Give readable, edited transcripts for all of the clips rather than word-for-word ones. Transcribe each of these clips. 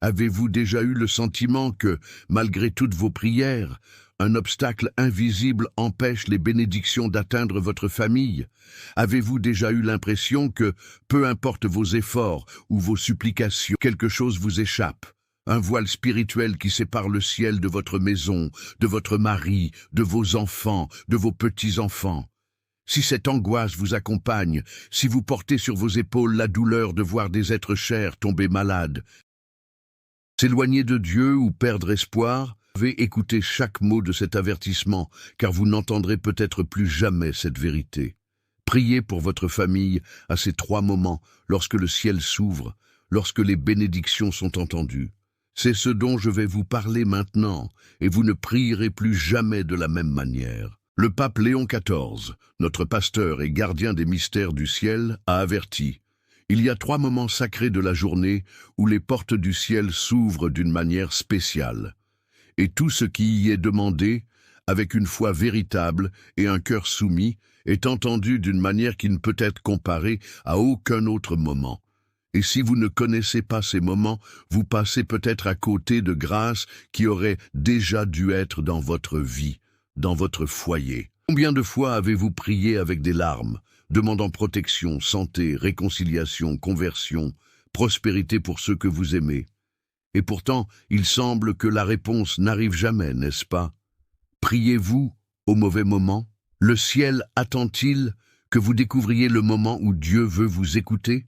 Avez-vous déjà eu le sentiment que, malgré toutes vos prières, un obstacle invisible empêche les bénédictions d'atteindre votre famille? Avez-vous déjà eu l'impression que, peu importe vos efforts ou vos supplications, quelque chose vous échappe? Un voile spirituel qui sépare le ciel de votre maison, de votre mari, de vos enfants, de vos petits-enfants. Si cette angoisse vous accompagne, si vous portez sur vos épaules la douleur de voir des êtres chers tomber malades, s'éloigner de Dieu ou perdre espoir, vous devez écouter chaque mot de cet avertissement, car vous n'entendrez peut-être plus jamais cette vérité. Priez pour votre famille à ces 3 moments, lorsque le ciel s'ouvre, lorsque les bénédictions sont entendues. C'est ce dont je vais vous parler maintenant, et vous ne prierez plus jamais de la même manière. Le pape Léon XIV, notre pasteur et gardien des mystères du ciel, a averti: il y a 3 moments sacrés de la journée où les portes du ciel s'ouvrent d'une manière spéciale. Et tout ce qui y est demandé, avec une foi véritable et un cœur soumis, est entendu d'une manière qui ne peut être comparée à aucun autre moment. Et si vous ne connaissez pas ces moments, vous passez peut-être à côté de grâces qui auraient déjà dû être dans votre vie, dans votre foyer. Combien de fois avez-vous prié avec des larmes, demandant protection, santé, réconciliation, conversion, prospérité pour ceux que vous aimez? Et pourtant, il semble que la réponse n'arrive jamais, n'est-ce pas? Priez-vous au mauvais moment? Le ciel attend-il que vous découvriez le moment où Dieu veut vous écouter?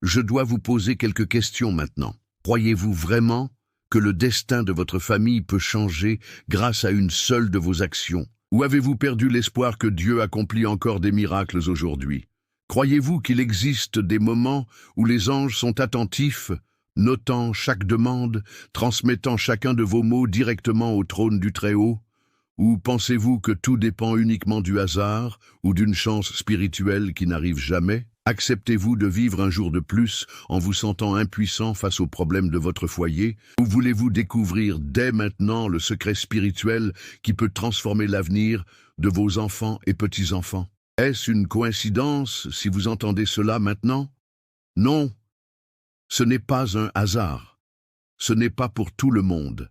Je dois vous poser quelques questions maintenant. Croyez-vous vraiment que le destin de votre famille peut changer grâce à une seule de vos actions? Ou avez-vous perdu l'espoir que Dieu accomplit encore des miracles aujourd'hui? Croyez-vous qu'il existe des moments où les anges sont attentifs, notant chaque demande, transmettant chacun de vos mots directement au trône du Très-Haut? Ou pensez-vous que tout dépend uniquement du hasard ou d'une chance spirituelle qui n'arrive jamais? Acceptez-vous de vivre un jour de plus en vous sentant impuissant face aux problèmes de votre foyer? Ou voulez-vous découvrir dès maintenant le secret spirituel qui peut transformer l'avenir de vos enfants et petits-enfants? Est-ce une coïncidence si vous entendez cela maintenant? Non, ce n'est pas un hasard. Ce n'est pas pour tout le monde.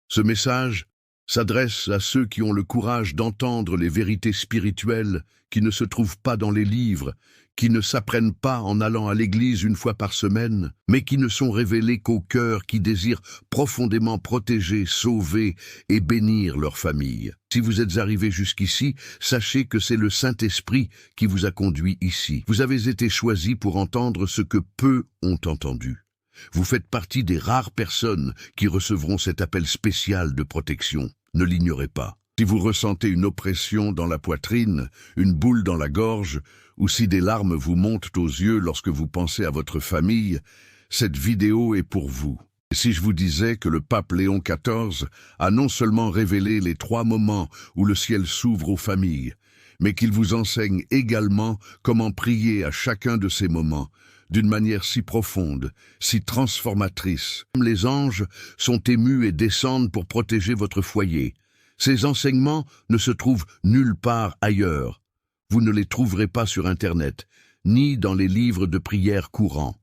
Ce message s'adresse à ceux qui ont le courage d'entendre les vérités spirituelles qui ne se trouvent pas dans les livres, qui ne s'apprennent pas en allant à l'église une fois par semaine, mais qui ne sont révélées qu'au cœur qui désire profondément protéger, sauver et bénir leur famille. Si vous êtes arrivé jusqu'ici, sachez que c'est le Saint-Esprit qui vous a conduit ici. Vous avez été choisi pour entendre ce que peu ont entendu. Vous faites partie des rares personnes qui recevront cet appel spécial de protection. Ne l'ignorez pas. Si vous ressentez une oppression dans la poitrine, une boule dans la gorge, ou si des larmes vous montent aux yeux lorsque vous pensez à votre famille, cette vidéo est pour vous. Et si je vous disais que le pape Léon XIV a non seulement révélé les 3 moments où le ciel s'ouvre aux familles, mais qu'il vous enseigne également comment prier à chacun de ces moments, d'une manière si profonde, si transformatrice. Les anges sont émus et descendent pour protéger votre foyer. Ces enseignements ne se trouvent nulle part ailleurs. Vous ne les trouverez pas sur Internet, ni dans les livres de prière courants.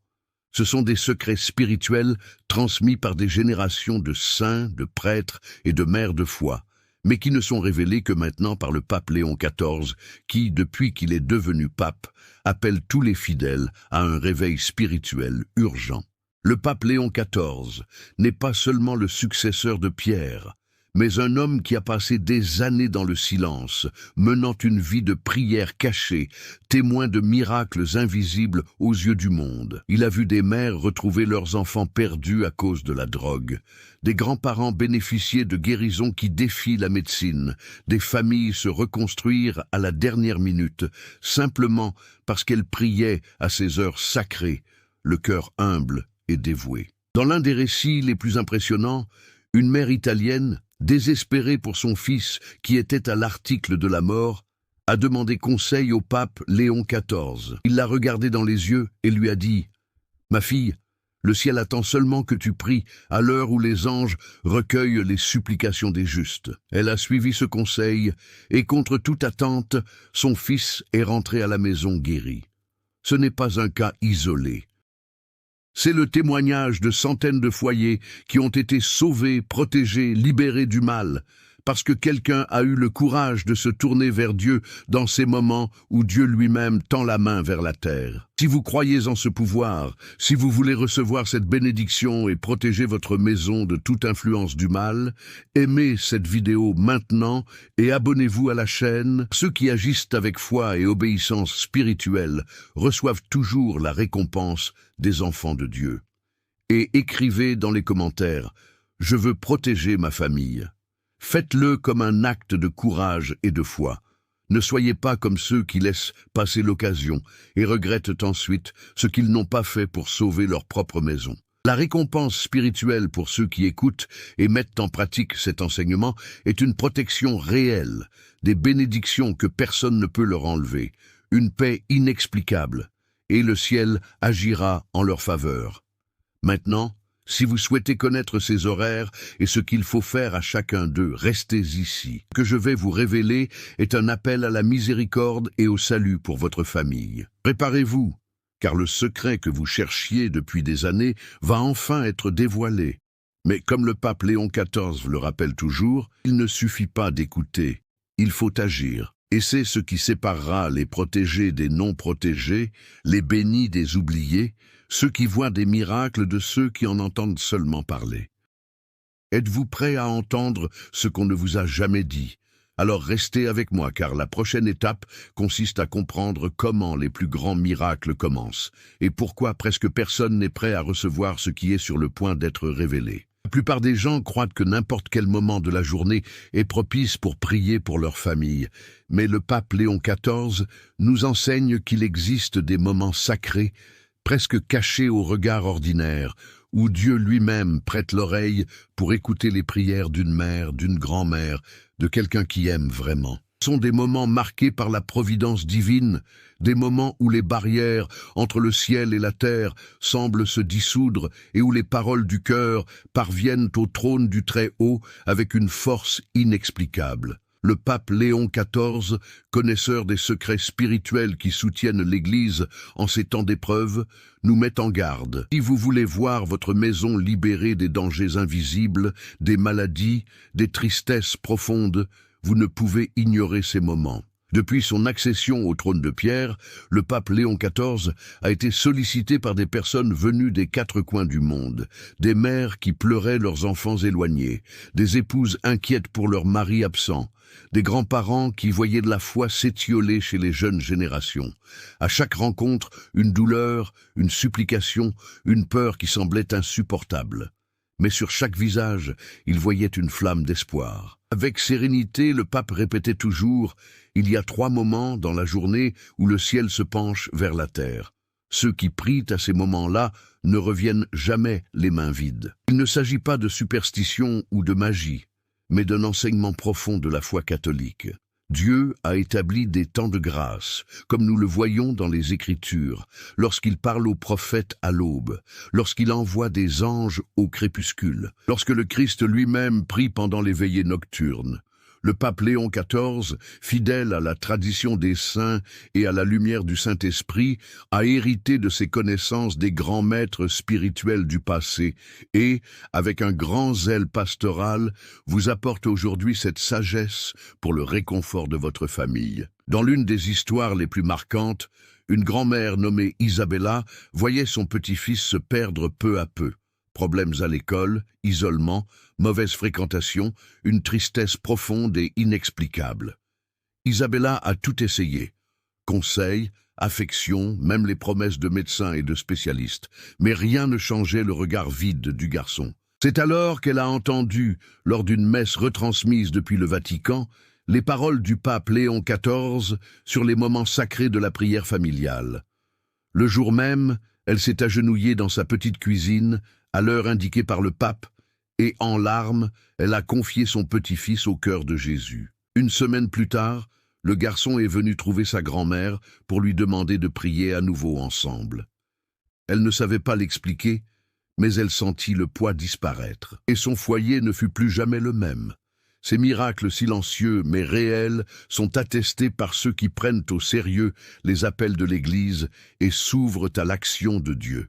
Ce sont des secrets spirituels transmis par des générations de saints, de prêtres et de mères de foi, mais qui ne sont révélés que maintenant par le pape Léon XIV, qui, depuis qu'il est devenu pape, appelle tous les fidèles à un réveil spirituel urgent. Le pape Léon XIV n'est pas seulement le successeur de Pierre, mais un homme qui a passé des années dans le silence, menant une vie de prière cachée, témoin de miracles invisibles aux yeux du monde. Il a vu des mères retrouver leurs enfants perdus à cause de la drogue, des grands-parents bénéficier de guérisons qui défient la médecine, des familles se reconstruire à la dernière minute, simplement parce qu'elles priaient à ces heures sacrées, le cœur humble et dévoué. Dans l'un des récits les plus impressionnants, une mère italienne, désespérée pour son fils qui était à l'article de la mort, a demandé conseil au pape Léon XIV. Il l'a regardé dans les yeux et lui a dit: « Ma fille, le ciel attend seulement que tu pries à l'heure où les anges recueillent les supplications des justes. » Elle a suivi ce conseil et contre toute attente, son fils est rentré à la maison guéri. Ce n'est pas un cas isolé. C'est le témoignage de centaines de foyers qui ont été sauvés, protégés, libérés du mal, parce que quelqu'un a eu le courage de se tourner vers Dieu dans ces moments où Dieu lui-même tend la main vers la terre. Si vous croyez en ce pouvoir, si vous voulez recevoir cette bénédiction et protéger votre maison de toute influence du mal, aimez cette vidéo maintenant et abonnez-vous à la chaîne. Ceux qui agissent avec foi et obéissance spirituelle reçoivent toujours la récompense des enfants de Dieu. Et écrivez dans les commentaires « Je veux protéger ma famille ». Faites-le comme un acte de courage et de foi. Ne soyez pas comme ceux qui laissent passer l'occasion et regrettent ensuite ce qu'ils n'ont pas fait pour sauver leur propre maison. La récompense spirituelle pour ceux qui écoutent et mettent en pratique cet enseignement est une protection réelle, des bénédictions que personne ne peut leur enlever, une paix inexplicable, et le ciel agira en leur faveur. Maintenant, si vous souhaitez connaître ces horaires et ce qu'il faut faire à chacun d'eux, restez ici. Ce que je vais vous révéler est un appel à la miséricorde et au salut pour votre famille. Préparez-vous, car le secret que vous cherchiez depuis des années va enfin être dévoilé. Mais comme le pape Léon XIV le rappelle toujours, il ne suffit pas d'écouter, il faut agir. Et c'est ce qui séparera les protégés des non-protégés, les bénis des oubliés, ceux qui voient des miracles de ceux qui en entendent seulement parler. Êtes-vous prêt à entendre ce qu'on ne vous a jamais dit? Alors restez avec moi, car la prochaine étape consiste à comprendre comment les plus grands miracles commencent, et pourquoi presque personne n'est prêt à recevoir ce qui est sur le point d'être révélé. La plupart des gens croient que n'importe quel moment de la journée est propice pour prier pour leur famille, mais le pape Léon XIV nous enseigne qu'il existe des moments sacrés, presque cachés au regard ordinaire, où Dieu lui-même prête l'oreille pour écouter les prières d'une mère, d'une grand-mère, de quelqu'un qui aime vraiment. Ce sont des moments marqués par la providence divine, des moments où les barrières entre le ciel et la terre semblent se dissoudre et où les paroles du cœur parviennent au trône du Très-Haut avec une force inexplicable. Le pape Léon XIV, connaisseur des secrets spirituels qui soutiennent l'Église en ces temps d'épreuve, nous met en garde. Si vous voulez voir votre maison libérée des dangers invisibles, des maladies, des tristesses profondes, vous ne pouvez ignorer ces moments. Depuis son accession au trône de Pierre, le pape Léon XIV a été sollicité par des personnes venues des quatre coins du monde, des mères qui pleuraient leurs enfants éloignés, des épouses inquiètes pour leurs maris absents, des grands-parents qui voyaient de la foi s'étioler chez les jeunes générations. À chaque rencontre, une douleur, une supplication, une peur qui semblait insupportable. Mais sur chaque visage, il voyait une flamme d'espoir. Avec sérénité, le pape répétait toujours « Il y a 3 moments dans la journée où le ciel se penche vers la terre. Ceux qui prient à ces moments-là ne reviennent jamais les mains vides. » Il ne s'agit pas de superstition ou de magie, mais d'un enseignement profond de la foi catholique. Dieu a établi des temps de grâce, comme nous le voyons dans les Écritures, lorsqu'il parle aux prophètes à l'aube, lorsqu'il envoie des anges au crépuscule, lorsque le Christ lui-même prie pendant les veillées nocturnes. Le pape Léon XIV, fidèle à la tradition des saints et à la lumière du Saint-Esprit, a hérité de ses connaissances des grands maîtres spirituels du passé et, avec un grand zèle pastoral, vous apporte aujourd'hui cette sagesse pour le réconfort de votre famille. Dans l'une des histoires les plus marquantes, une grand-mère nommée Isabella voyait son petit-fils se perdre peu à peu. Problèmes à l'école, isolement, mauvaise fréquentation, une tristesse profonde et inexplicable. Isabella a tout essayé. Conseils, affection, même les promesses de médecins et de spécialistes. Mais rien ne changeait le regard vide du garçon. C'est alors qu'elle a entendu, lors d'une messe retransmise depuis le Vatican, les paroles du pape Léon XIV sur les moments sacrés de la prière familiale. Le jour même, elle s'est agenouillée dans sa petite cuisine, à l'heure indiquée par le pape, et en larmes, elle a confié son petit-fils au cœur de Jésus. Une semaine plus tard, le garçon est venu trouver sa grand-mère pour lui demander de prier à nouveau ensemble. Elle ne savait pas l'expliquer, mais elle sentit le poids disparaître, et son foyer ne fut plus jamais le même. Ces miracles silencieux mais réels sont attestés par ceux qui prennent au sérieux les appels de l'Église et s'ouvrent à l'action de Dieu.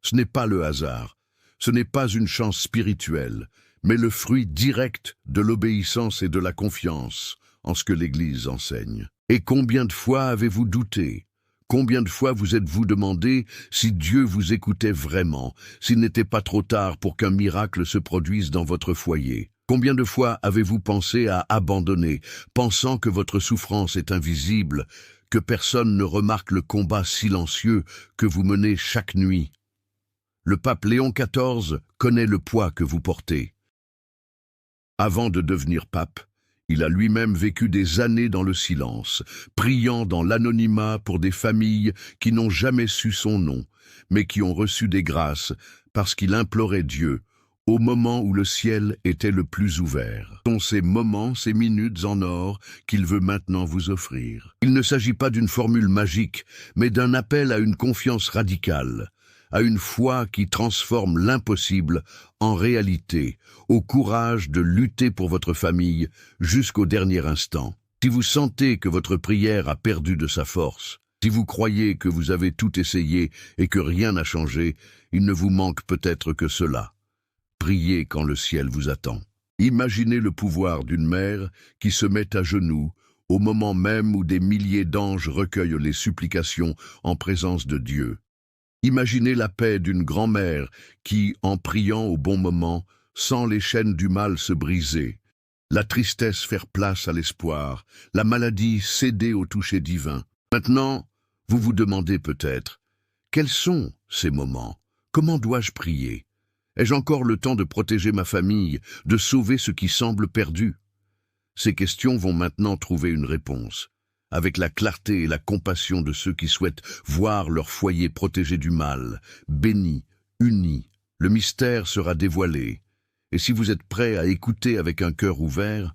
Ce n'est pas le hasard, ce n'est pas une chance spirituelle, mais le fruit direct de l'obéissance et de la confiance en ce que l'Église enseigne. Et combien de fois avez-vous douté? Combien de fois vous êtes-vous demandé si Dieu vous écoutait vraiment, s'il n'était pas trop tard pour qu'un miracle se produise dans votre foyer? Combien de fois avez-vous pensé à abandonner, pensant que votre souffrance est invisible, que personne ne remarque le combat silencieux que vous menez chaque nuit? Le pape Léon XIV connaît le poids que vous portez. Avant de devenir pape, il a lui-même vécu des années dans le silence, priant dans l'anonymat pour des familles qui n'ont jamais su son nom, mais qui ont reçu des grâces parce qu'il implorait Dieu au moment où le ciel était le plus ouvert. Ce sont ces moments, ces minutes en or qu'il veut maintenant vous offrir. Il ne s'agit pas d'une formule magique, mais d'un appel à une confiance radicale, à une foi qui transforme l'impossible en réalité, au courage de lutter pour votre famille jusqu'au dernier instant. Si vous sentez que votre prière a perdu de sa force, si vous croyez que vous avez tout essayé et que rien n'a changé, il ne vous manque peut-être que cela. Priez quand le ciel vous attend. Imaginez le pouvoir d'une mère qui se met à genoux au moment même où des milliers d'anges recueillent les supplications en présence de Dieu. Imaginez la paix d'une grand-mère qui, en priant au bon moment, sent les chaînes du mal se briser, la tristesse faire place à l'espoir, la maladie céder au toucher divin. Maintenant, vous vous demandez peut-être, quels sont ces moments? Comment dois-je prier? Ai-je encore le temps de protéger ma famille, de sauver ce qui semble perdu? Ces questions vont maintenant trouver une réponse, avec la clarté et la compassion de ceux qui souhaitent voir leur foyer protégé du mal, béni, uni. Le mystère sera dévoilé, et si vous êtes prêt à écouter avec un cœur ouvert,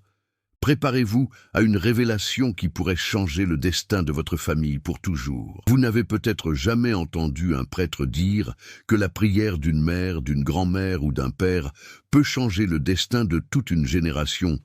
préparez-vous à une révélation qui pourrait changer le destin de votre famille pour toujours. Vous n'avez peut-être jamais entendu un prêtre dire que la prière d'une mère, d'une grand-mère ou d'un père peut changer le destin de toute une génération,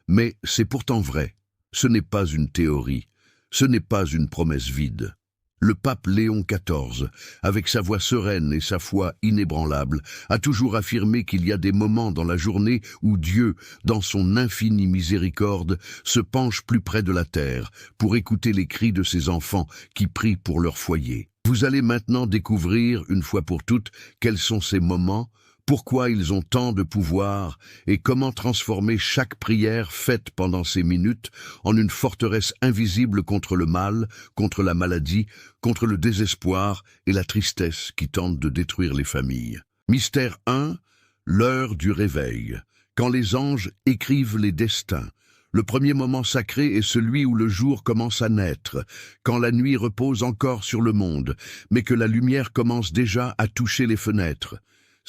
mais c'est pourtant vrai. Ce n'est pas une théorie, ce n'est pas une promesse vide. Le pape Léon XIV, avec sa voix sereine et sa foi inébranlable, a toujours affirmé qu'il y a des moments dans la journée où Dieu, dans son infinie miséricorde, se penche plus près de la terre pour écouter les cris de ses enfants qui prient pour leur foyer. Vous allez maintenant découvrir, une fois pour toutes, quels sont ces moments, pourquoi ils ont tant de pouvoir et comment transformer chaque prière faite pendant ces minutes en une forteresse invisible contre le mal, contre la maladie, contre le désespoir et la tristesse qui tentent de détruire les familles. Mystère 1, l'heure du réveil. Quand les anges écrivent les destins. Le premier moment sacré est celui où le jour commence à naître, quand la nuit repose encore sur le monde, mais que la lumière commence déjà à toucher les fenêtres.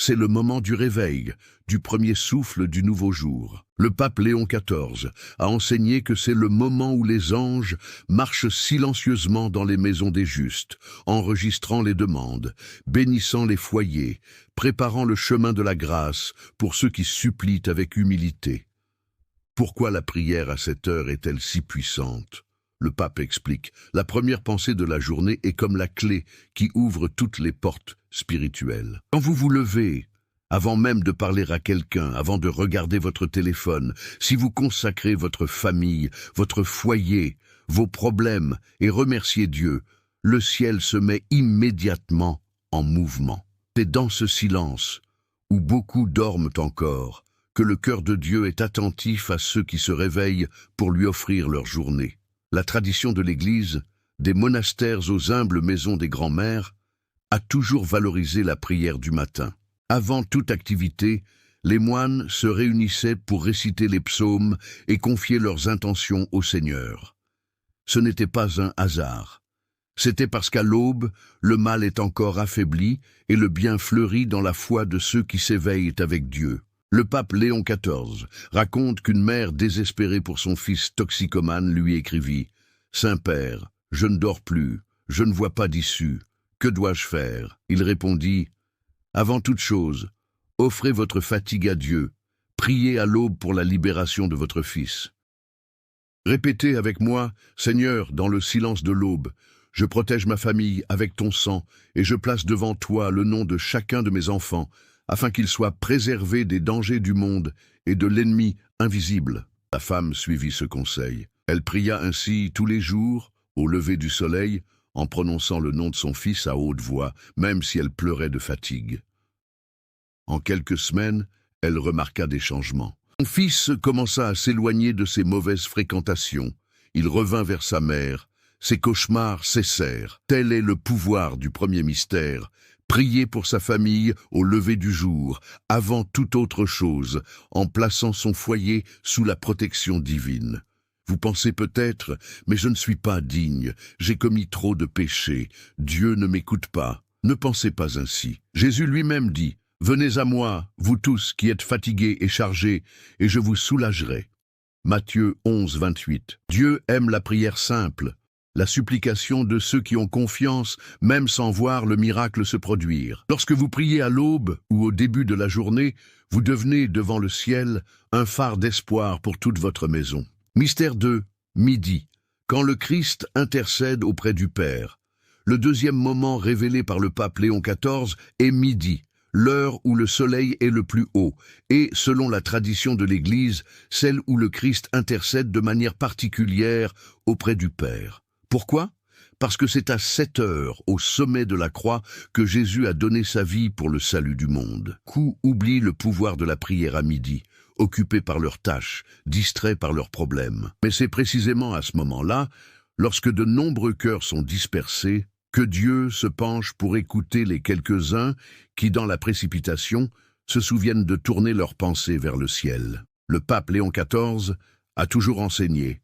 C'est le moment du réveil, du premier souffle du nouveau jour. Le pape Léon XIV a enseigné que c'est le moment où les anges marchent silencieusement dans les maisons des justes, enregistrant les demandes, bénissant les foyers, préparant le chemin de la grâce pour ceux qui supplient avec humilité. Pourquoi la prière à cette heure est-elle si puissante? Le pape explique, la première pensée de la journée est comme la clé qui ouvre toutes les portes spirituelles. Quand vous vous levez, avant même de parler à quelqu'un, avant de regarder votre téléphone, si vous consacrez votre famille, votre foyer, vos problèmes et remerciez Dieu, le ciel se met immédiatement en mouvement. C'est dans ce silence, où beaucoup dorment encore, que le cœur de Dieu est attentif à ceux qui se réveillent pour lui offrir leur journée. La tradition de l'Église, des monastères aux humbles maisons des grands-mères, a toujours valorisé la prière du matin. Avant toute activité, les moines se réunissaient pour réciter les psaumes et confier leurs intentions au Seigneur. Ce n'était pas un hasard. C'était parce qu'à l'aube, le mal est encore affaibli et le bien fleurit dans la foi de ceux qui s'éveillent avec Dieu. Le pape Léon XIV raconte qu'une mère désespérée pour son fils toxicomane lui écrivit « Saint-Père, je ne dors plus, je ne vois pas d'issue, que dois-je faire ?» Il répondit « Avant toute chose, offrez votre fatigue à Dieu, priez à l'aube pour la libération de votre fils. Répétez avec moi « Seigneur, dans le silence de l'aube, Je protège ma famille avec ton sang, et je place devant toi le nom de chacun de mes enfants, afin qu'ils soient préservés des dangers du monde et de l'ennemi invisible. » La femme suivit ce conseil. Elle pria ainsi tous les jours, au lever du soleil, en prononçant le nom de son fils à haute voix, même si elle pleurait de fatigue. En quelques semaines, elle remarqua des changements. Son fils commença à s'éloigner de ses mauvaises fréquentations. Il revint vers sa mère. Ses cauchemars cessèrent. Tel est le pouvoir du premier mystère. Prier pour sa famille au lever du jour, avant toute autre chose, en plaçant son foyer sous la protection divine. Vous pensez peut-être, mais je ne suis pas digne, j'ai commis trop de péchés, Dieu ne m'écoute pas. Ne pensez pas ainsi. Jésus lui-même dit, « Venez à moi, vous tous qui êtes fatigués et chargés, et je vous soulagerai. » Matthieu 11, 28. Dieu aime la prière simple, la supplication de ceux qui ont confiance, même sans voir le miracle se produire. Lorsque vous priez à l'aube ou au début de la journée, vous devenez devant le ciel un phare d'espoir pour toute votre maison. Mystère 2, midi, quand le Christ intercède auprès du Père. Le deuxième moment révélé par le pape Léon XIV est midi, l'heure où le soleil est le plus haut, et, selon la tradition de l'Église, celle où le Christ intercède de manière particulière auprès du Père. Pourquoi ? Parce que c'est à 7 heures, au sommet de la croix, que Jésus a donné sa vie pour le salut du monde. Beaucoup oublient le pouvoir de la prière à midi, occupés par leurs tâches, distraits par leurs problèmes. Mais c'est précisément à ce moment-là, lorsque de nombreux cœurs sont dispersés, que Dieu se penche pour écouter les quelques-uns qui, dans la précipitation, se souviennent de tourner leurs pensées vers le ciel. Le pape Léon XIV a toujours enseigné.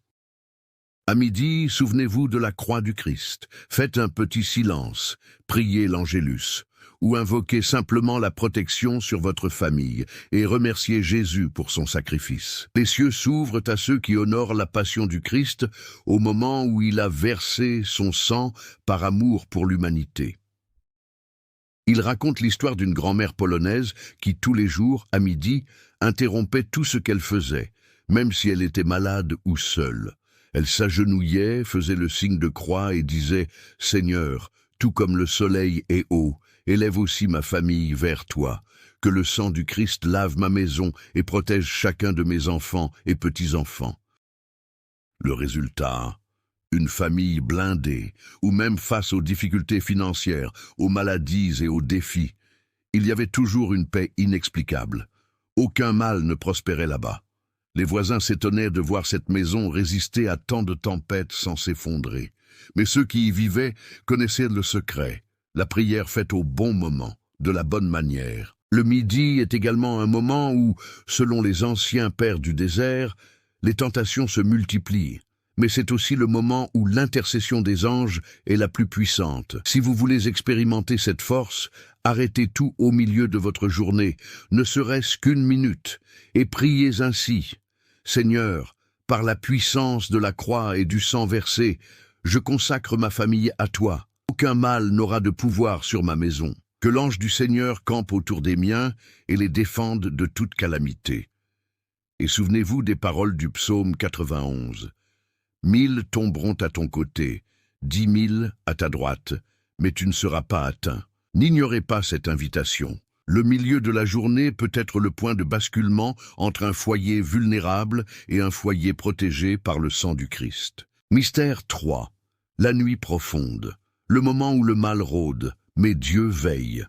À midi, souvenez-vous de la croix du Christ, faites un petit silence, priez l'Angélus, ou invoquez simplement la protection sur votre famille et remerciez Jésus pour son sacrifice. Les cieux s'ouvrent à ceux qui honorent la passion du Christ au moment où il a versé son sang par amour pour l'humanité. Il raconte l'histoire d'une grand-mère polonaise qui, tous les jours, à midi, interrompait tout ce qu'elle faisait, même si elle était malade ou seule. Elle s'agenouillait, faisait le signe de croix et disait « Seigneur, tout comme le soleil est haut, élève aussi ma famille vers toi, que le sang du Christ lave ma maison et protège chacun de mes enfants et petits-enfants. » Le résultat, une famille blindée, ou même face aux difficultés financières, aux maladies et aux défis, il y avait toujours une paix inexplicable. Aucun mal ne prospérait là-bas. Les voisins s'étonnaient de voir cette maison résister à tant de tempêtes sans s'effondrer. Mais ceux qui y vivaient connaissaient le secret, la prière faite au bon moment, de la bonne manière. Le midi est également un moment où, selon les anciens pères du désert, les tentations se multiplient. Mais c'est aussi le moment où l'intercession des anges est la plus puissante. Si vous voulez expérimenter cette force, arrêtez tout au milieu de votre journée, ne serait-ce qu'une minute, et priez ainsi. Seigneur, par la puissance de la croix et du sang versé, je consacre ma famille à toi. Aucun mal n'aura de pouvoir sur ma maison. Que l'ange du Seigneur campe autour des miens et les défende de toute calamité. Et souvenez-vous des paroles du psaume 91. 1000 tomberont à ton côté, 10 000 à ta droite, mais tu ne seras pas atteint. N'ignorez pas cette invitation. Le milieu de la journée peut être le point de basculement entre un foyer vulnérable et un foyer protégé par le sang du Christ. Mystère 3. La nuit profonde. Le moment où le mal rôde, mais Dieu veille.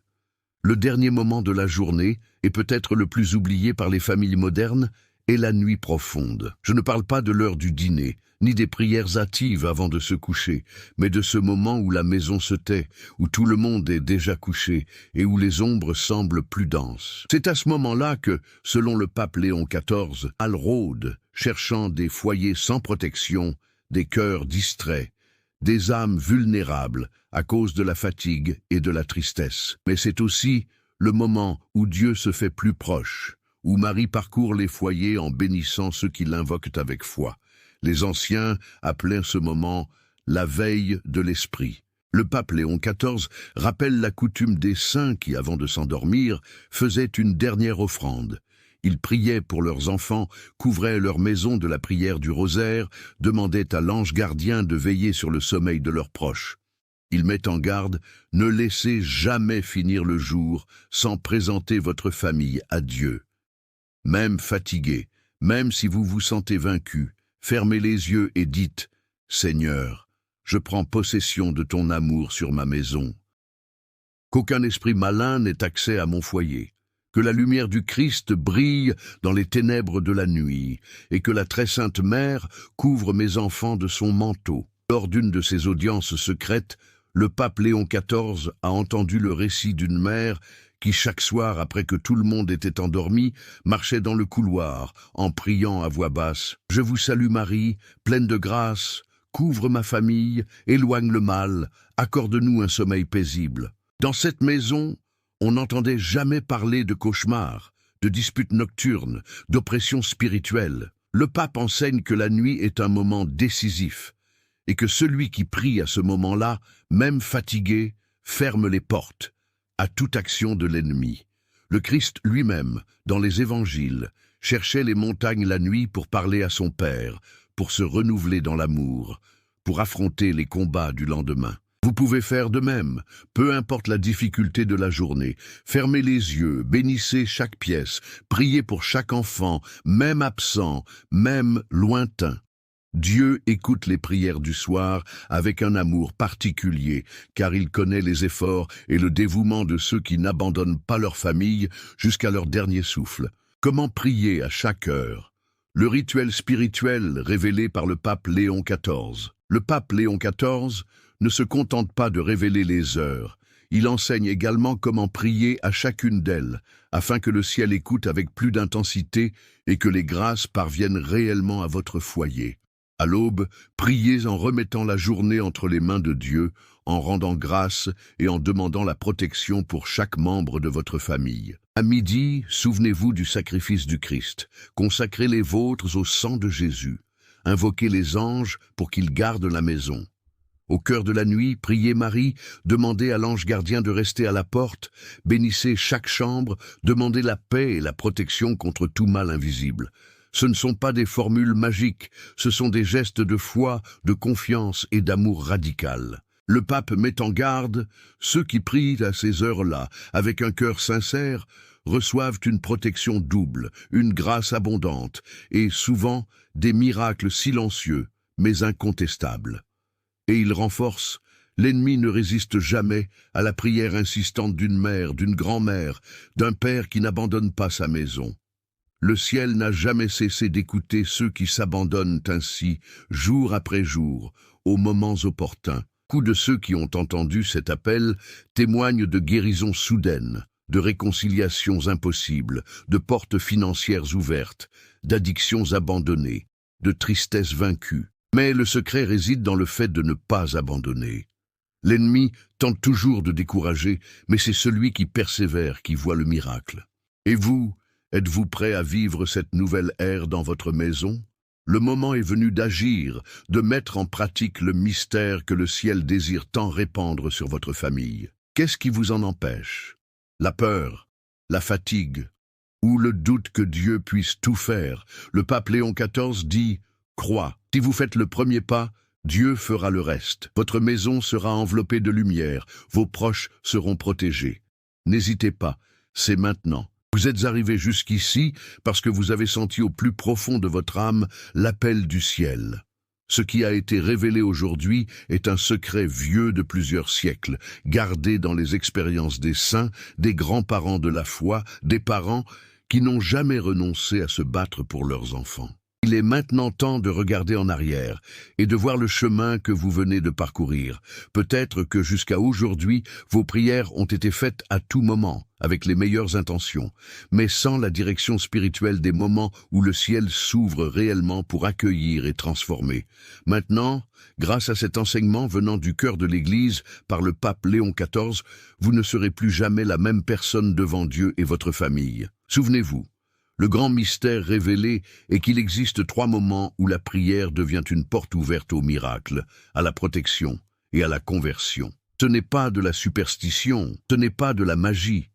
Le dernier moment de la journée, et peut-être le plus oublié par les familles modernes, est la nuit profonde. Je ne parle pas de l'heure du dîner, ni des prières hâtives avant de se coucher, mais de ce moment où la maison se tait, où tout le monde est déjà couché et où les ombres semblent plus denses. C'est à ce moment-là que, selon le pape Léon XIV, mal rôde, cherchant des foyers sans protection, des cœurs distraits, des âmes vulnérables à cause de la fatigue et de la tristesse. Mais c'est aussi le moment où Dieu se fait plus proche, où Marie parcourt les foyers en bénissant ceux qui l'invoquent avec foi. Les anciens appelaient ce moment la veille de l'esprit. Le pape Léon XIV rappelle la coutume des saints qui, avant de s'endormir, faisaient une dernière offrande. Ils priaient pour leurs enfants, couvraient leur maison de la prière du rosaire, demandaient à l'ange gardien de veiller sur le sommeil de leurs proches. Il met en garde, ne laissez jamais finir le jour sans présenter votre famille à Dieu. Même fatigué, même si vous vous sentez vaincu, fermez les yeux et dites « Seigneur, je prends possession de ton amour sur ma maison. Qu'aucun esprit malin n'ait accès à mon foyer. Que la lumière du Christ brille dans les ténèbres de la nuit, et que la très sainte Mère couvre mes enfants de son manteau. » Lors d'une de ces audiences secrètes, le pape Léon XIV a entendu le récit d'une mère qui, chaque soir, après que tout le monde était endormi, marchait dans le couloir, en priant à voix basse « Je vous salue Marie, pleine de grâce, couvre ma famille, éloigne le mal, accorde-nous un sommeil paisible. » Dans cette maison, on n'entendait jamais parler de cauchemars, de disputes nocturnes, d'oppression spirituelle. Le pape enseigne que la nuit est un moment décisif, et que celui qui prie à ce moment-là, même fatigué, ferme les portes à toute action de l'ennemi. Le Christ lui-même, dans les évangiles, cherchait les montagnes la nuit pour parler à son Père, pour se renouveler dans l'amour, pour affronter les combats du lendemain. Vous pouvez faire de même, peu importe la difficulté de la journée. Fermez les yeux, bénissez chaque pièce, priez pour chaque enfant, même absent, même lointain. Dieu écoute les prières du soir avec un amour particulier, car il connaît les efforts et le dévouement de ceux qui n'abandonnent pas leur famille jusqu'à leur dernier souffle. Comment prier à chaque heure? Le rituel spirituel révélé par le pape Léon XIV. Le pape Léon XIV ne se contente pas de révéler les heures. Il enseigne également comment prier à chacune d'elles, afin que le ciel écoute avec plus d'intensité et que les grâces parviennent réellement à votre foyer. À l'aube, priez en remettant la journée entre les mains de Dieu, en rendant grâce et en demandant la protection pour chaque membre de votre famille. À midi, souvenez-vous du sacrifice du Christ. Consacrez les vôtres au sang de Jésus. Invoquez les anges pour qu'ils gardent la maison. Au cœur de la nuit, priez Marie, demandez à l'ange gardien de rester à la porte, bénissez chaque chambre, demandez la paix et la protection contre tout mal invisible. Ce ne sont pas des formules magiques, ce sont des gestes de foi, de confiance et d'amour radical. Le pape met en garde, ceux qui prient à ces heures-là, avec un cœur sincère, reçoivent une protection double, une grâce abondante, et souvent des miracles silencieux, mais incontestables. Et il renforce, l'ennemi ne résiste jamais à la prière insistante d'une mère, d'une grand-mère, d'un père qui n'abandonne pas sa maison. Le ciel n'a jamais cessé d'écouter ceux qui s'abandonnent ainsi, jour après jour, aux moments opportuns. Beaucoup de ceux qui ont entendu cet appel témoignent de guérisons soudaines, de réconciliations impossibles, de portes financières ouvertes, d'addictions abandonnées, de tristesse vaincue. Mais le secret réside dans le fait de ne pas abandonner. L'ennemi tente toujours de décourager, mais c'est celui qui persévère qui voit le miracle. Et vous, êtes-vous prêt à vivre cette nouvelle ère dans votre maison? Le moment est venu d'agir, de mettre en pratique le mystère que le ciel désire tant répandre sur votre famille. Qu'est-ce qui vous en empêche? La peur, la fatigue, ou le doute que Dieu puisse tout faire? Le pape Léon XIV dit « Crois, si vous faites le premier pas, Dieu fera le reste. Votre maison sera enveloppée de lumière, vos proches seront protégés. N'hésitez pas, c'est maintenant. Vous êtes arrivé jusqu'ici parce que vous avez senti au plus profond de votre âme l'appel du ciel. Ce qui a été révélé aujourd'hui est un secret vieux de plusieurs siècles, gardé dans les expériences des saints, des grands-parents de la foi, des parents qui n'ont jamais renoncé à se battre pour leurs enfants. Il est maintenant temps de regarder en arrière et de voir le chemin que vous venez de parcourir. Peut-être que jusqu'à aujourd'hui, vos prières ont été faites à tout moment, avec les meilleures intentions, mais sans la direction spirituelle des moments où le ciel s'ouvre réellement pour accueillir et transformer. Maintenant, grâce à cet enseignement venant du cœur de l'Église par le pape Léon XIV, vous ne serez plus jamais la même personne devant Dieu et votre famille. Souvenez-vous, le grand mystère révélé est qu'il existe 3 moments où la prière devient une porte ouverte au miracle, à la protection et à la conversion. Ce n'est pas de la superstition, ce n'est pas de la magie,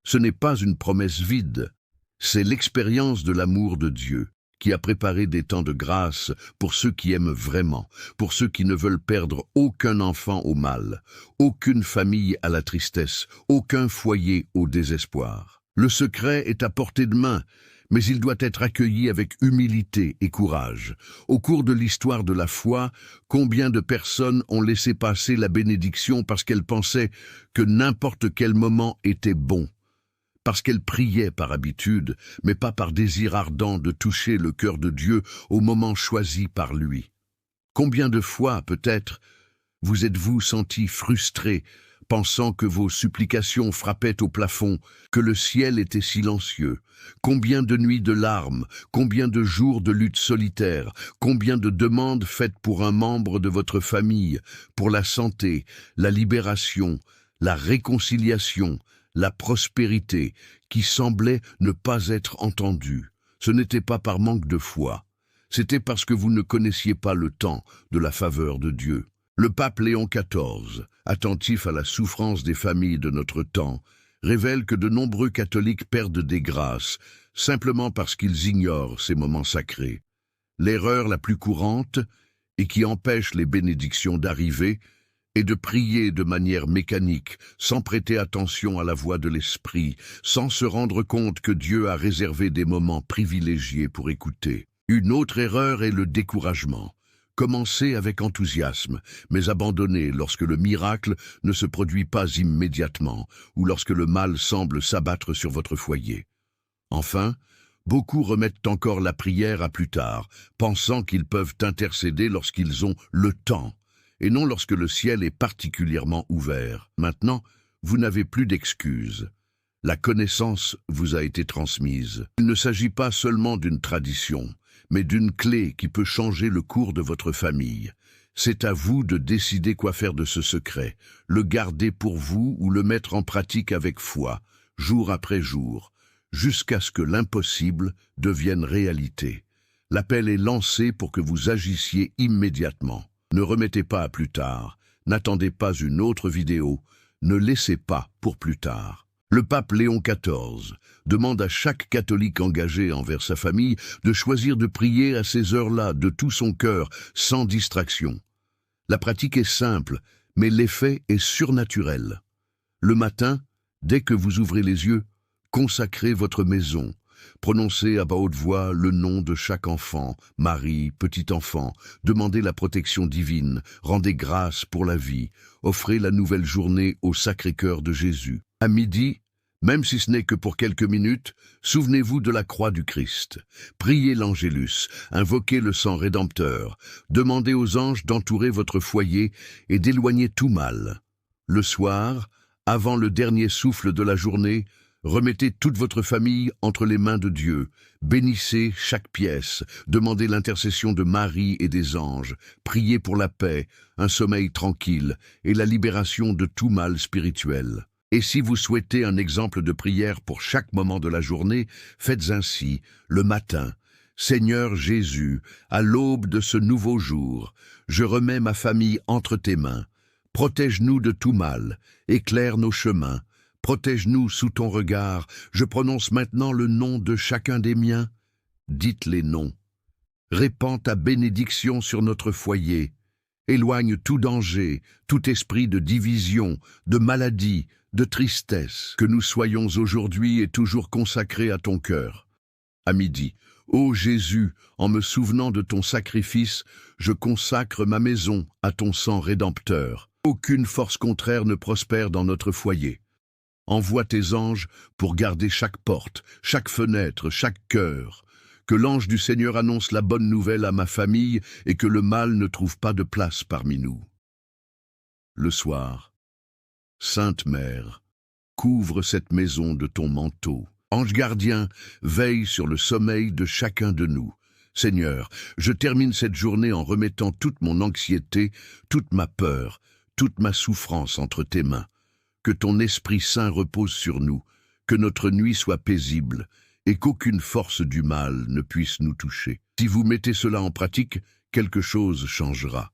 ce n'est pas une promesse vide, c'est l'expérience de l'amour de Dieu qui a préparé des temps de grâce pour ceux qui aiment vraiment, pour ceux qui ne veulent perdre aucun enfant au mal, aucune famille à la tristesse, aucun foyer au désespoir. Le secret est à portée de main, mais il doit être accueilli avec humilité et courage. Au cours de l'histoire de la foi, combien de personnes ont laissé passer la bénédiction parce qu'elles pensaient que n'importe quel moment était bon, parce qu'elles priaient par habitude, mais pas par désir ardent de toucher le cœur de Dieu au moment choisi par lui. Combien de fois, peut-être, vous êtes-vous senti frustré, pensant que vos supplications frappaient au plafond, que le ciel était silencieux? Combien de nuits de larmes, combien de jours de lutte solitaire, combien de demandes faites pour un membre de votre famille, pour la santé, la libération, la réconciliation, la prospérité, qui semblaient ne pas être entendues. Ce n'était pas par manque de foi, c'était parce que vous ne connaissiez pas le temps de la faveur de Dieu. Le pape Léon XIV, attentif à la souffrance des familles de notre temps, révèle que de nombreux catholiques perdent des grâces, simplement parce qu'ils ignorent ces moments sacrés. L'erreur la plus courante, et qui empêche les bénédictions d'arriver, est de prier de manière mécanique, sans prêter attention à la voix de l'esprit, sans se rendre compte que Dieu a réservé des moments privilégiés pour écouter. Une autre erreur est le découragement. Commencez avec enthousiasme, mais abandonnez lorsque le miracle ne se produit pas immédiatement ou lorsque le mal semble s'abattre sur votre foyer. Enfin, beaucoup remettent encore la prière à plus tard, pensant qu'ils peuvent intercéder lorsqu'ils ont le temps, et non lorsque le ciel est particulièrement ouvert. Maintenant, vous n'avez plus d'excuses. La connaissance vous a été transmise. Il ne s'agit pas seulement d'une tradition, mais d'une clé qui peut changer le cours de votre famille. C'est à vous de décider quoi faire de ce secret, le garder pour vous ou le mettre en pratique avec foi, jour après jour, jusqu'à ce que l'impossible devienne réalité. L'appel est lancé pour que vous agissiez immédiatement. Ne remettez pas à plus tard, n'attendez pas une autre vidéo, ne laissez pas pour plus tard. Le pape Léon XIV demande à chaque catholique engagé envers sa famille de choisir de prier à ces heures-là de tout son cœur, sans distraction. La pratique est simple, mais l'effet est surnaturel. Le matin, dès que vous ouvrez les yeux, consacrez votre maison. Prononcez à haute voix le nom de chaque enfant, Marie, petit enfant, demandez la protection divine, rendez grâce pour la vie, offrez la nouvelle journée au Sacré-Cœur de Jésus. À midi, même si ce n'est que pour quelques minutes, souvenez-vous de la croix du Christ. Priez l'Angélus, invoquez le sang rédempteur, demandez aux anges d'entourer votre foyer et d'éloigner tout mal. Le soir, avant le dernier souffle de la journée, remettez toute votre famille entre les mains de Dieu, bénissez chaque pièce, demandez l'intercession de Marie et des anges, priez pour la paix, un sommeil tranquille et la libération de tout mal spirituel. Et si vous souhaitez un exemple de prière pour chaque moment de la journée, faites ainsi, le matin. Seigneur Jésus, à l'aube de ce nouveau jour, je remets ma famille entre tes mains. Protège-nous de tout mal, éclaire nos chemins. Protège-nous sous ton regard, je prononce maintenant le nom de chacun des miens. Dites les noms. Répands ta bénédiction sur notre foyer. Éloigne tout danger, tout esprit de division, de maladie, de tristesse. Que nous soyons aujourd'hui et toujours consacrés à ton cœur. À midi, ô Jésus, en me souvenant de ton sacrifice, je consacre ma maison à ton sang rédempteur. Aucune force contraire ne prospère dans notre foyer. Envoie tes anges pour garder chaque porte, chaque fenêtre, chaque cœur. Que l'ange du Seigneur annonce la bonne nouvelle à ma famille et que le mal ne trouve pas de place parmi nous. Le soir, Sainte Mère, couvre cette maison de ton manteau. Ange gardien, veille sur le sommeil de chacun de nous. Seigneur, je termine cette journée en remettant toute mon anxiété, toute ma peur, toute ma souffrance entre tes mains. Que ton Esprit Saint repose sur nous, que notre nuit soit paisible, et qu'aucune force du mal ne puisse nous toucher. Si vous mettez cela en pratique, quelque chose changera.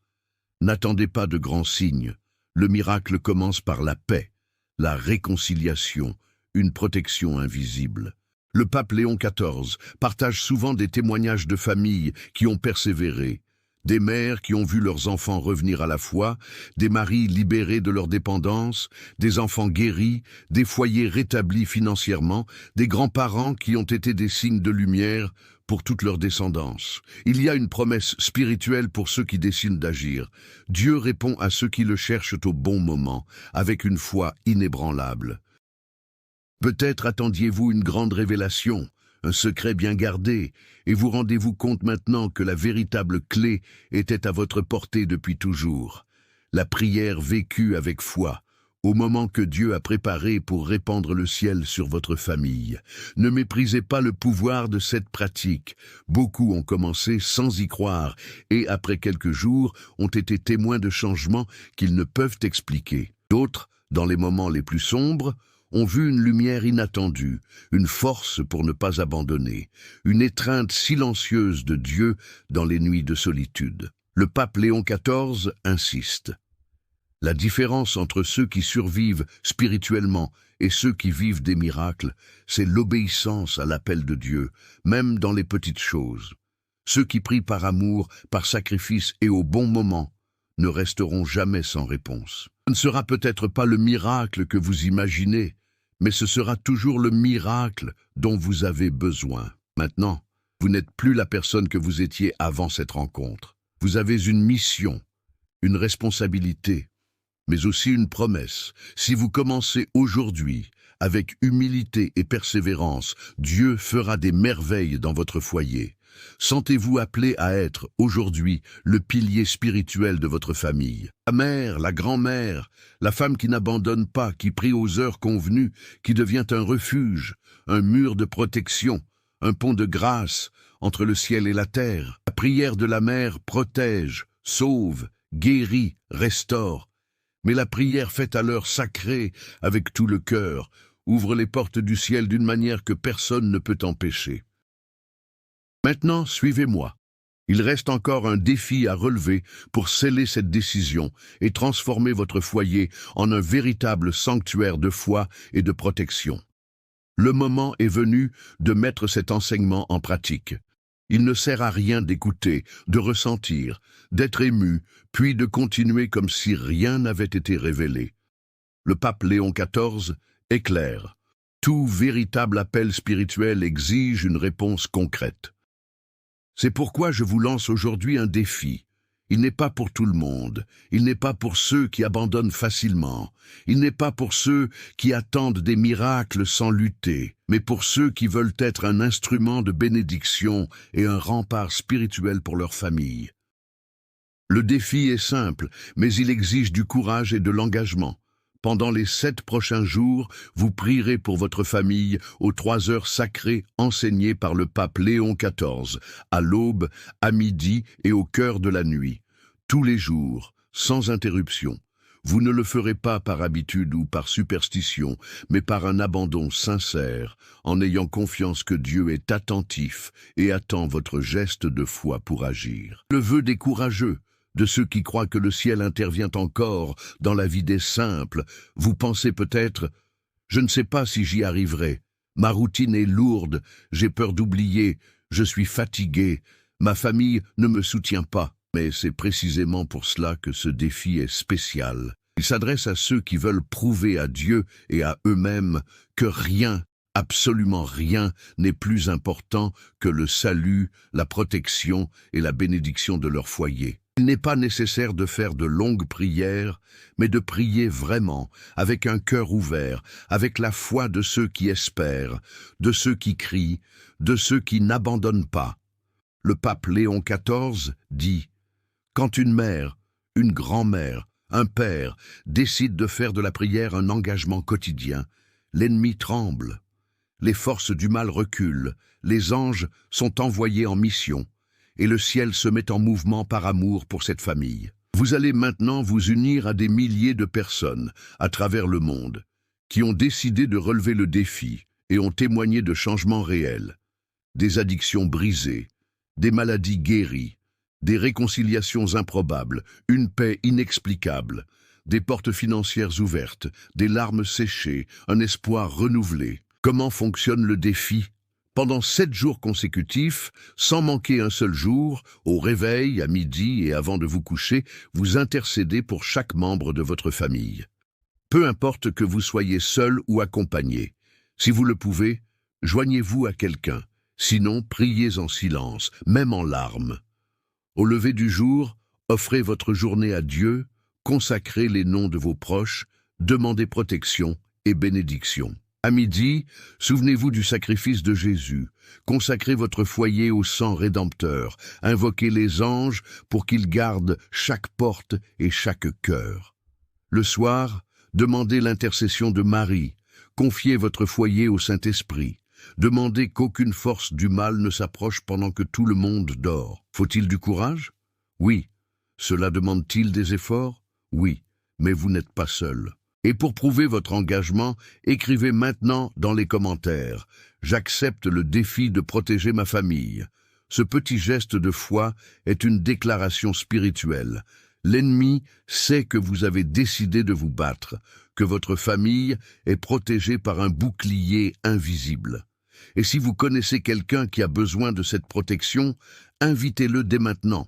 N'attendez pas de grands signes. Le miracle commence par la paix, la réconciliation, une protection invisible. Le pape Léon XIV partage souvent des témoignages de familles qui ont persévéré, des mères qui ont vu leurs enfants revenir à la foi, des maris libérés de leur dépendance, des enfants guéris, des foyers rétablis financièrement, des grands-parents qui ont été des signes de lumière pour toute leur descendance. Il y a une promesse spirituelle pour ceux qui décident d'agir. Dieu répond à ceux qui le cherchent au bon moment, avec une foi inébranlable. Peut-être attendiez-vous une grande révélation, un secret bien gardé, et vous rendez-vous compte maintenant que la véritable clé était à votre portée depuis toujours. La prière vécue avec foi, au moment que Dieu a préparé pour répandre le ciel sur votre famille. Ne méprisez pas le pouvoir de cette pratique. Beaucoup ont commencé sans y croire, et après quelques jours ont été témoins de changements qu'ils ne peuvent expliquer. D'autres, dans les moments les plus sombres, ont vu une lumière inattendue, une force pour ne pas abandonner, une étreinte silencieuse de Dieu dans les nuits de solitude. Le pape Léon XIV insiste. La différence entre ceux qui survivent spirituellement et ceux qui vivent des miracles, c'est l'obéissance à l'appel de Dieu, même dans les petites choses. Ceux qui prient par amour, par sacrifice et au bon moment, ne resteront jamais sans réponse. Ce ne sera peut-être pas le miracle que vous imaginez, mais ce sera toujours le miracle dont vous avez besoin. Maintenant, vous n'êtes plus la personne que vous étiez avant cette rencontre. Vous avez une mission, une responsabilité, mais aussi une promesse. Si vous commencez aujourd'hui, avec humilité et persévérance, Dieu fera des merveilles dans votre foyer. Sentez-vous appelé à être, aujourd'hui, le pilier spirituel de votre famille. La mère, la grand-mère, la femme qui n'abandonne pas, qui prie aux heures convenues, qui devient un refuge, un mur de protection, un pont de grâce entre le ciel et la terre. La prière de la mère protège, sauve, guérit, restaure. Mais la prière faite à l'heure sacrée, avec tout le cœur, ouvre les portes du ciel d'une manière que personne ne peut empêcher. Maintenant, suivez-moi. Il reste encore un défi à relever pour sceller cette décision et transformer votre foyer en un véritable sanctuaire de foi et de protection. Le moment est venu de mettre cet enseignement en pratique. Il ne sert à rien d'écouter, de ressentir, d'être ému, puis de continuer comme si rien n'avait été révélé. Le pape Léon XIV est clair. Tout véritable appel spirituel exige une réponse concrète. C'est pourquoi je vous lance aujourd'hui un défi. Il n'est pas pour tout le monde, il n'est pas pour ceux qui abandonnent facilement, il n'est pas pour ceux qui attendent des miracles sans lutter, mais pour ceux qui veulent être un instrument de bénédiction et un rempart spirituel pour leur famille. Le défi est simple, mais il exige du courage et de l'engagement. Pendant les 7 prochains jours, vous prierez pour votre famille aux 3 heures sacrées enseignées par le pape Léon XIV, à l'aube, à midi et au cœur de la nuit. Tous les jours, sans interruption. Vous ne le ferez pas par habitude ou par superstition, mais par un abandon sincère, en ayant confiance que Dieu est attentif et attend votre geste de foi pour agir. Le vœu des courageux, de ceux qui croient que le ciel intervient encore dans la vie des simples. Vous pensez peut-être « Je ne sais pas si j'y arriverai. Ma routine est lourde, j'ai peur d'oublier, je suis fatigué, ma famille ne me soutient pas. » Mais c'est précisément pour cela que ce défi est spécial. Il s'adresse à ceux qui veulent prouver à Dieu et à eux-mêmes que rien, absolument rien, n'est plus important que le salut, la protection et la bénédiction de leur foyer. Il n'est pas nécessaire de faire de longues prières, mais de prier vraiment, avec un cœur ouvert, avec la foi de ceux qui espèrent, de ceux qui crient, de ceux qui n'abandonnent pas. Le pape Léon XIV dit « Quand une mère, une grand-mère, un père décide de faire de la prière un engagement quotidien, l'ennemi tremble. Les forces du mal reculent, les anges sont envoyés en mission. Et le ciel se met en mouvement par amour pour cette famille. Vous allez maintenant vous unir à des milliers de personnes à travers le monde qui ont décidé de relever le défi et ont témoigné de changements réels, des addictions brisées, des maladies guéries, des réconciliations improbables, une paix inexplicable, des portes financières ouvertes, des larmes séchées, un espoir renouvelé. Comment fonctionne le défi ? Pendant 7 jours consécutifs, sans manquer un seul jour, au réveil, à midi et avant de vous coucher, vous intercédez pour chaque membre de votre famille. Peu importe que vous soyez seul ou accompagné. Si vous le pouvez, joignez-vous à quelqu'un. Sinon, priez en silence, même en larmes. Au lever du jour, offrez votre journée à Dieu, consacrez les noms de vos proches, demandez protection et bénédiction. À midi, souvenez-vous du sacrifice de Jésus, consacrez votre foyer au sang rédempteur, invoquez les anges pour qu'ils gardent chaque porte et chaque cœur. Le soir, demandez l'intercession de Marie, confiez votre foyer au Saint-Esprit, demandez qu'aucune force du mal ne s'approche pendant que tout le monde dort. Faut-il du courage? Oui. Cela demande-t-il des efforts? Oui, mais vous n'êtes pas seul. Et pour prouver votre engagement, écrivez maintenant dans les commentaires « J'accepte le défi de protéger ma famille ». Ce petit geste de foi est une déclaration spirituelle. L'ennemi sait que vous avez décidé de vous battre, que votre famille est protégée par un bouclier invisible. Et si vous connaissez quelqu'un qui a besoin de cette protection, invitez-le dès maintenant.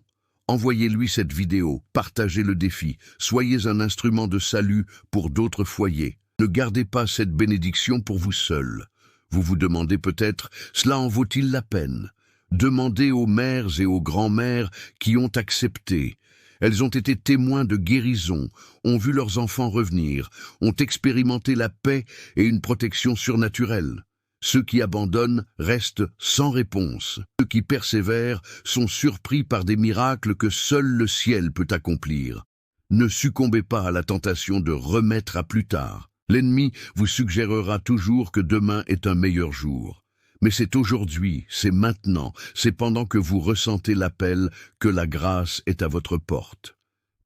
Envoyez-lui cette vidéo, partagez le défi, soyez un instrument de salut pour d'autres foyers. Ne gardez pas cette bénédiction pour vous seul. Vous vous demandez peut-être, cela en vaut-il la peine? Demandez aux mères et aux grands-mères qui ont accepté. Elles ont été témoins de guérison, ont vu leurs enfants revenir, ont expérimenté la paix et une protection surnaturelle. Ceux qui abandonnent restent sans réponse. Ceux qui persévèrent sont surpris par des miracles que seul le ciel peut accomplir. Ne succombez pas à la tentation de remettre à plus tard. L'ennemi vous suggérera toujours que demain est un meilleur jour. Mais c'est aujourd'hui, c'est maintenant, c'est pendant que vous ressentez l'appel que la grâce est à votre porte.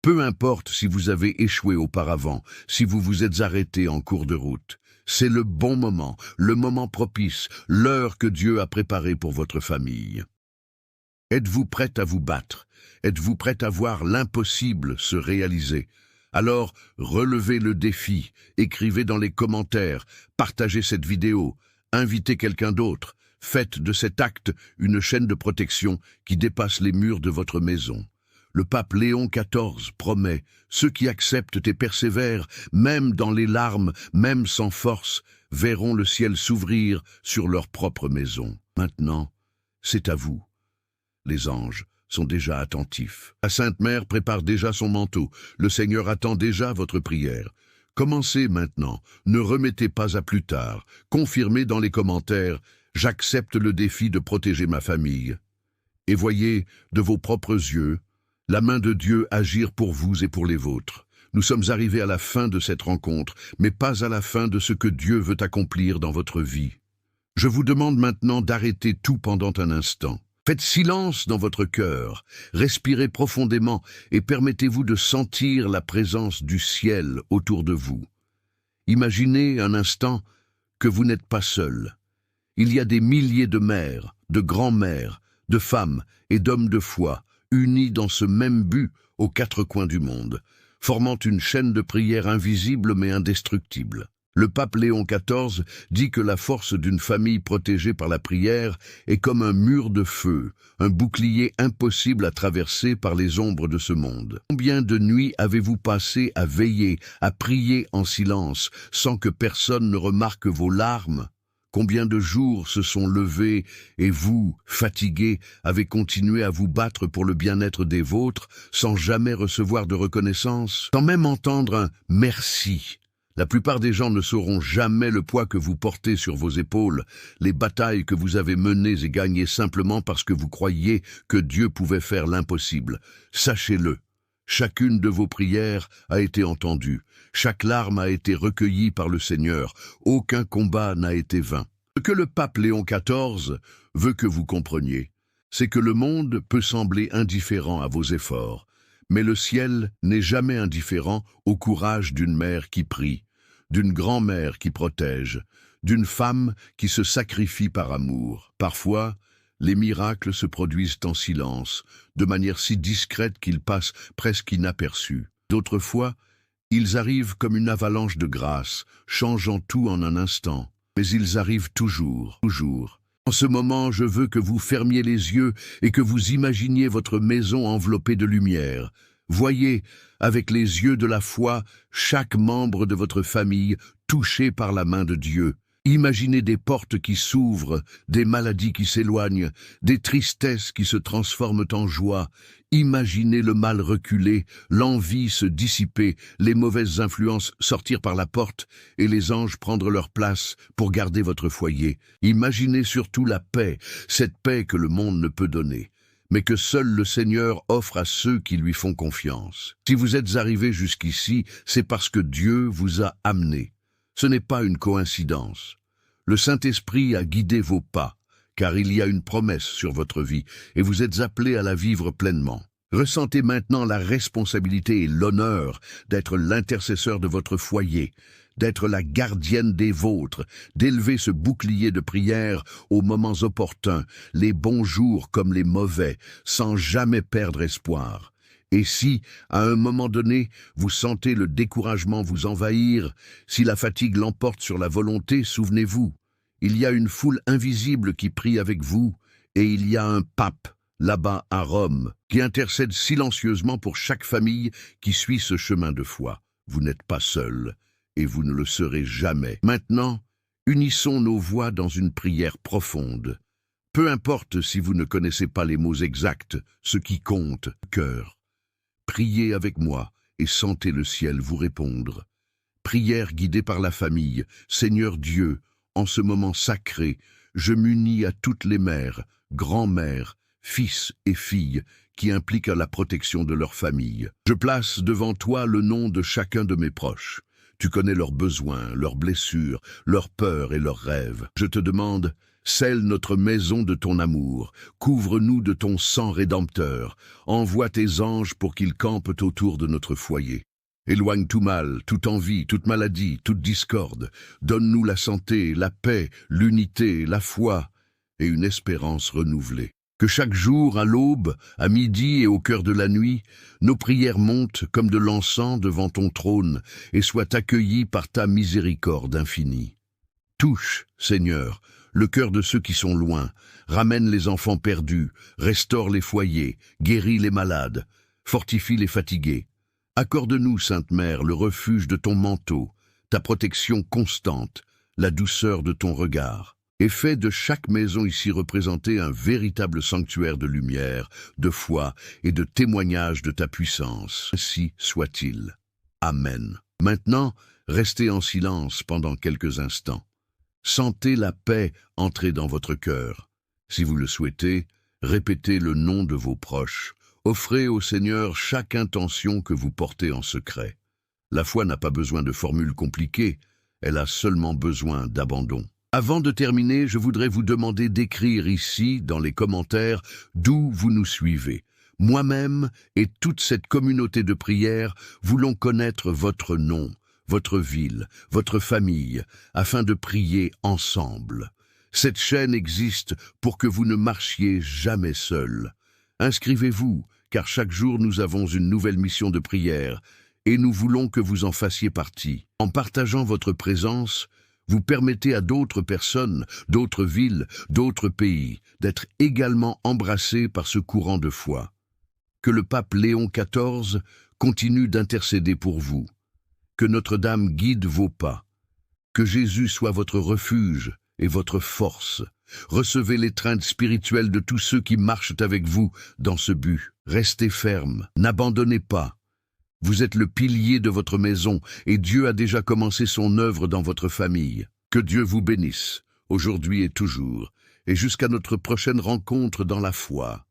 Peu importe si vous avez échoué auparavant, si vous vous êtes arrêté en cours de route. C'est le bon moment, le moment propice, l'heure que Dieu a préparée pour votre famille. Êtes-vous prête à vous battre? Êtes-vous prête à voir l'impossible se réaliser? Alors, relevez le défi, écrivez dans les commentaires, partagez cette vidéo, invitez quelqu'un d'autre, faites de cet acte une chaîne de protection qui dépasse les murs de votre maison. Le pape Léon XIV promet, ceux qui acceptent et persévèrent, même dans les larmes, même sans force, verront le ciel s'ouvrir sur leur propre maison. Maintenant, c'est à vous. Les anges sont déjà attentifs. La Sainte Mère prépare déjà son manteau. Le Seigneur attend déjà votre prière. Commencez maintenant, ne remettez pas à plus tard. Confirmez dans les commentaires, j'accepte le défi de protéger ma famille. Et voyez, de vos propres yeux, la main de Dieu agir pour vous et pour les vôtres. Nous sommes arrivés à la fin de cette rencontre, mais pas à la fin de ce que Dieu veut accomplir dans votre vie. Je vous demande maintenant d'arrêter tout pendant un instant. Faites silence dans votre cœur, respirez profondément et permettez-vous de sentir la présence du ciel autour de vous. Imaginez un instant que vous n'êtes pas seul. Il y a des milliers de mères, de grands-mères, de femmes et d'hommes de foi, unis dans ce même but aux 4 coins du monde, formant une chaîne de prière invisible mais indestructible. Le pape Léon XIV dit que la force d'une famille protégée par la prière est comme un mur de feu, un bouclier impossible à traverser par les ombres de ce monde. Combien de nuits avez-vous passé à veiller, à prier en silence, sans que personne ne remarque vos larmes? Combien de jours se sont levés et vous, fatigués, avez continué à vous battre pour le bien-être des vôtres sans jamais recevoir de reconnaissance, sans même entendre un « merci ». La plupart des gens ne sauront jamais le poids que vous portez sur vos épaules, les batailles que vous avez menées et gagnées simplement parce que vous croyiez que Dieu pouvait faire l'impossible. Sachez-le. Chacune de vos prières a été entendue, chaque larme a été recueillie par le Seigneur, aucun combat n'a été vain. Ce que le pape Léon XIV veut que vous compreniez, c'est que le monde peut sembler indifférent à vos efforts, mais le ciel n'est jamais indifférent au courage d'une mère qui prie, d'une grand-mère qui protège, d'une femme qui se sacrifie par amour. Parfois, les miracles se produisent en silence, de manière si discrète qu'ils passent presque inaperçus. D'autres fois, ils arrivent comme une avalanche de grâce, changeant tout en un instant. Mais ils arrivent toujours, En ce moment, je veux que vous fermiez les yeux et que vous imaginiez votre maison enveloppée de lumière. Voyez, avec les yeux de la foi, chaque membre de votre famille touché par la main de Dieu. Imaginez des portes qui s'ouvrent, des maladies qui s'éloignent, des tristesses qui se transforment en joie. Imaginez le mal reculer, l'envie se dissiper, les mauvaises influences sortir par la porte et les anges prendre leur place pour garder votre foyer. Imaginez surtout la paix, cette paix que le monde ne peut donner, mais que seul le Seigneur offre à ceux qui lui font confiance. Si vous êtes arrivés jusqu'ici, c'est parce que Dieu vous a amené. Ce n'est pas une coïncidence. Le Saint-Esprit a guidé vos pas, car il y a une promesse sur votre vie, et vous êtes appelés à la vivre pleinement. Ressentez maintenant la responsabilité et l'honneur d'être l'intercesseur de votre foyer, d'être la gardienne des vôtres, d'élever ce bouclier de prière aux moments opportuns, les bons jours comme les mauvais, sans jamais perdre espoir. Et si, à un moment donné, vous sentez le découragement vous envahir, si la fatigue l'emporte sur la volonté, souvenez-vous, il y a une foule invisible qui prie avec vous, et il y a un pape, là-bas à Rome, qui intercède silencieusement pour chaque famille qui suit ce chemin de foi. Vous n'êtes pas seul, et vous ne le serez jamais. Maintenant, unissons nos voix dans une prière profonde. Peu importe si vous ne connaissez pas les mots exacts, ce qui compte, cœur. Priez avec moi et sentez le ciel vous répondre. Prière guidée par la famille. Seigneur Dieu, en ce moment sacré, je m'unis à toutes les mères, grands-mères, fils et filles qui impliquent la protection de leur famille. Je place devant toi le nom de chacun de mes proches. Tu connais leurs besoins, leurs blessures, leurs peurs et leurs rêves. Je te demande, scelle notre maison de ton amour, couvre-nous de ton sang rédempteur, envoie tes anges pour qu'ils campent autour de notre foyer. Éloigne tout mal, toute envie, toute maladie, toute discorde. Donne-nous la santé, la paix, l'unité, la foi et une espérance renouvelée. Que chaque jour, à l'aube, à midi et au cœur de la nuit, nos prières montent comme de l'encens devant ton trône et soient accueillies par ta miséricorde infinie. Touche, Seigneur, le cœur de ceux qui sont loin, ramène les enfants perdus, restaure les foyers, guéris les malades, fortifie les fatigués. Accorde-nous, Sainte Mère, le refuge de ton manteau, ta protection constante, la douceur de ton regard. Et fais de chaque maison ici représentée un véritable sanctuaire de lumière, de foi et de témoignage de ta puissance. Ainsi soit-il. Amen. Maintenant, restez en silence pendant quelques instants. Sentez la paix entrer dans votre cœur. Si vous le souhaitez, répétez le nom de vos proches. Offrez au Seigneur chaque intention que vous portez en secret. La foi n'a pas besoin de formules compliquées, elle a seulement besoin d'abandon. Avant de terminer, je voudrais vous demander d'écrire ici, dans les commentaires, d'où vous nous suivez. Moi-même et toute cette communauté de prière voulons connaître votre nom, votre ville, votre famille, afin de prier ensemble. Cette chaîne existe pour que vous ne marchiez jamais seul. Inscrivez-vous, car chaque jour nous avons une nouvelle mission de prière, et nous voulons que vous en fassiez partie. En partageant votre présence, vous permettez à d'autres personnes, d'autres villes, d'autres pays, d'être également embrassés par ce courant de foi. Que le pape Léon XIV continue d'intercéder pour vous. Que Notre-Dame guide vos pas. Que Jésus soit votre refuge et votre force. Recevez l'étreinte spirituelle de tous ceux qui marchent avec vous dans ce but. Restez ferme, n'abandonnez pas. Vous êtes le pilier de votre maison et Dieu a déjà commencé son œuvre dans votre famille. Que Dieu vous bénisse, aujourd'hui et toujours, et jusqu'à notre prochaine rencontre dans la foi.